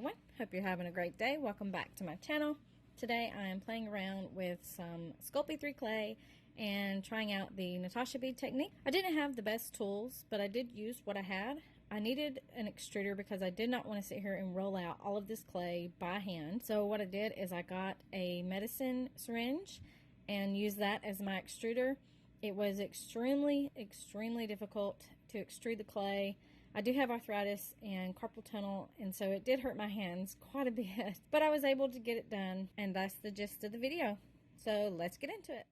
everyone. Hope you're having a great day. Welcome back to my channel. Today I am playing around with some Sculpy 3 clay and trying out the Natasha Bead technique. I didn't have the best tools, but I did use what I had. I needed an extruder because I did not want to sit here and roll out all of this clay by hand. So what I did is I got a medicine syringe and used that as my extruder. It was extremely difficult to extrude the clay. I do have arthritis and carpal tunnel, and so it did hurt my hands quite a bit, but I was able to get it done, and that's the gist of the video. So let's get into it.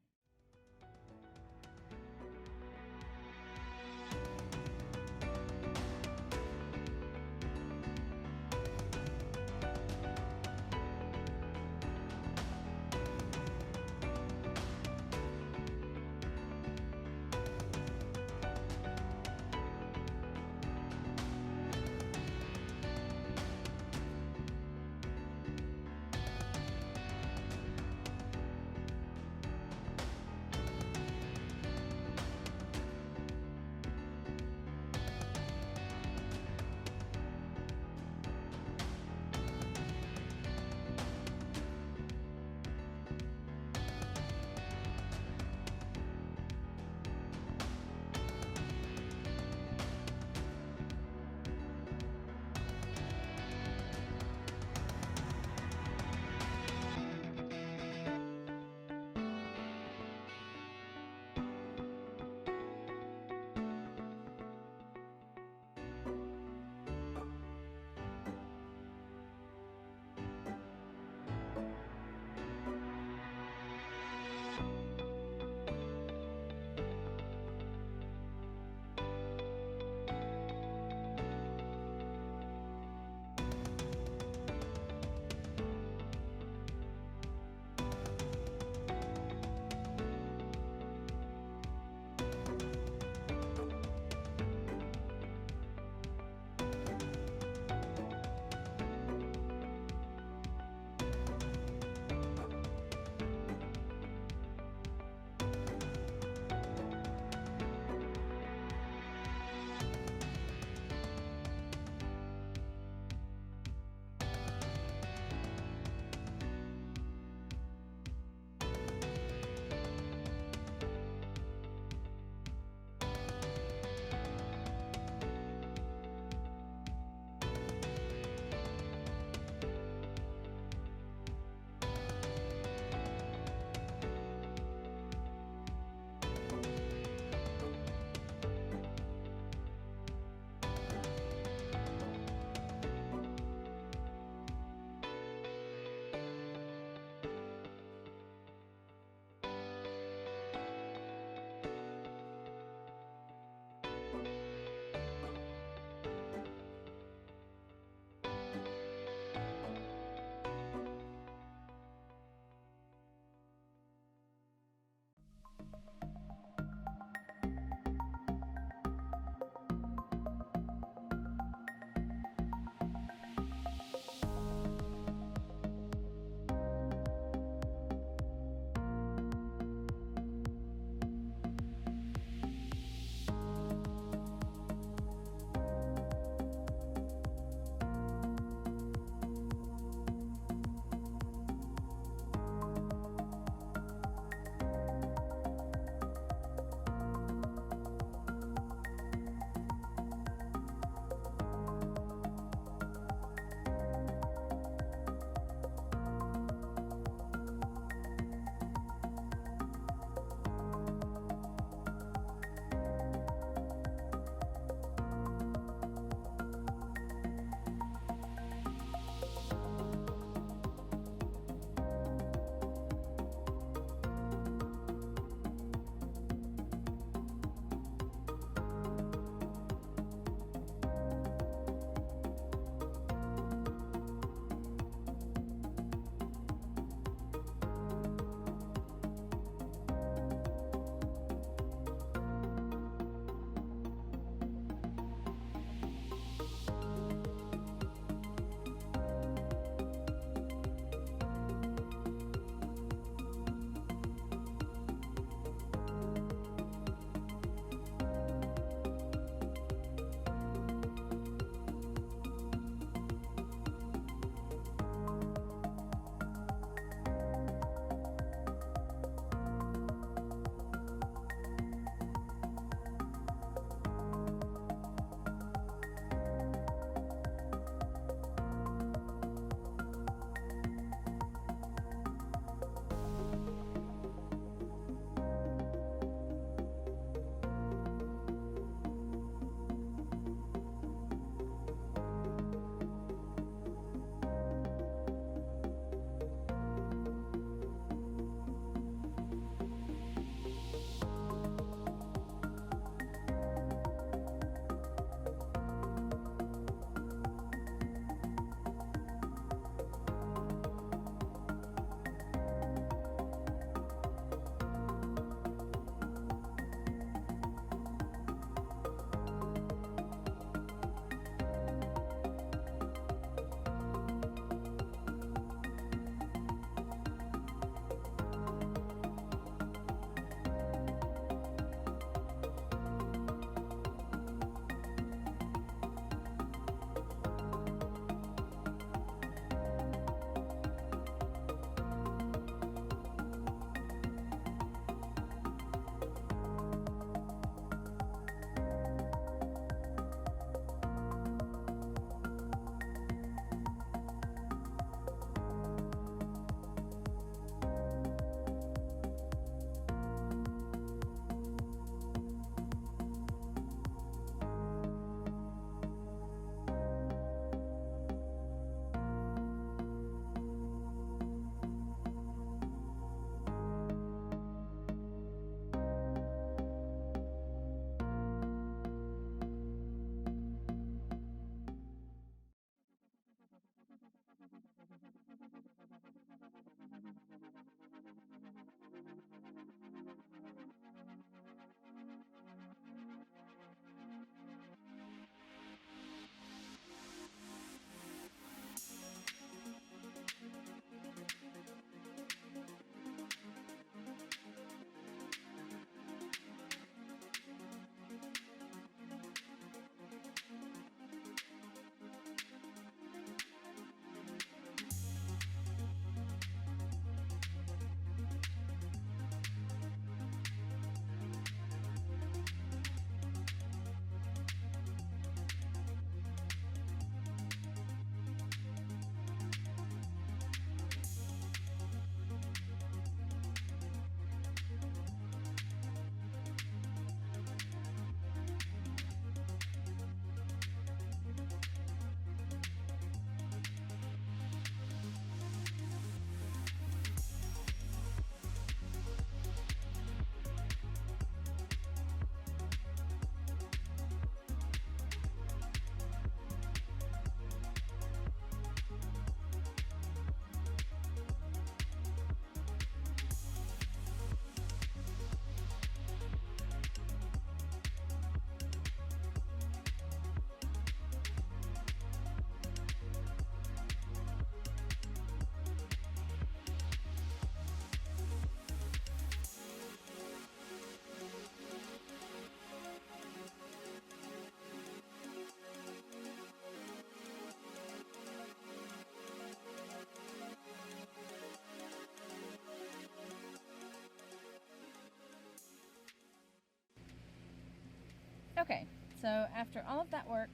Okay, so after all of that work,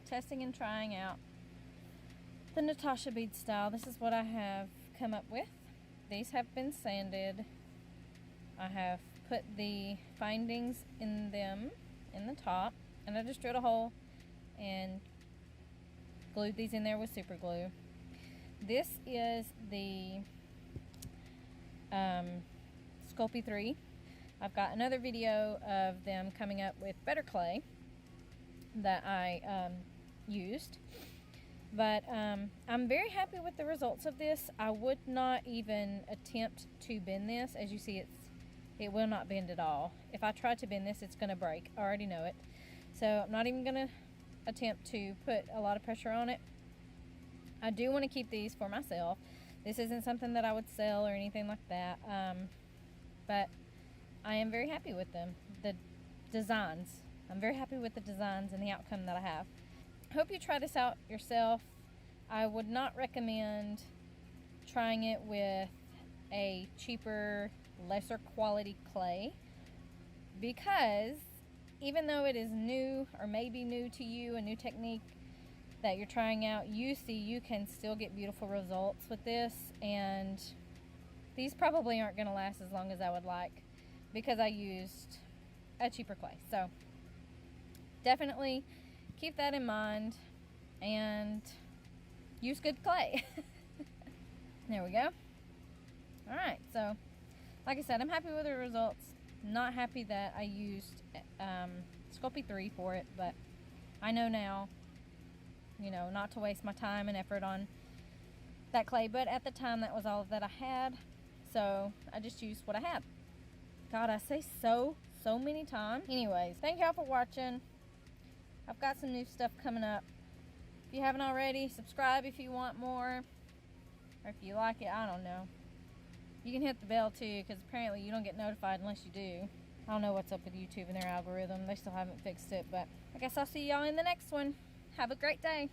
testing and trying out the Natasha Bead style, this is what I have come up with. These have been sanded. I have put the findings in them in the top, and I just drilled a hole and glued these in there with super glue. This is the Sculpy 3. I've got another video of them coming up with better clay that I used. But I'm very happy with the results of this. I would not even attempt to bend this. As you see, it will not bend at all. If I try to bend this, it's going to break. I already know it. So I'm not even going to attempt to put a lot of pressure on it. I do want to keep these for myself. This isn't something that I would sell or anything like that. But I am very happy with them. The designs. I'm very happy with the designs and the outcome that I have. Hope you try this out yourself. I would not recommend trying it with a cheaper, lesser quality clay, because even though it is new or maybe new to you, a new technique that you're trying out, you can still get beautiful results with this, and these probably aren't going to last as long as I would like because I used a cheaper clay. So definitely keep that in mind and use good clay. There we go. Alright, so like I said, I'm happy with the results. Not happy that I used Sculpy 3 for it, but I know now, you know, not to waste my time and effort on that clay. But at the time, that was all that I had, so I just used what I had. God, I say so many times. Anyways, thank y'all for watching. I've got some new stuff coming up. If you haven't already, subscribe if you want more. Or if you like it, I don't know. You can hit the bell too, because apparently you don't get notified unless you do. I don't know what's up with YouTube and their algorithm. They still haven't fixed it, but I guess I'll see y'all in the next one. Have a great day.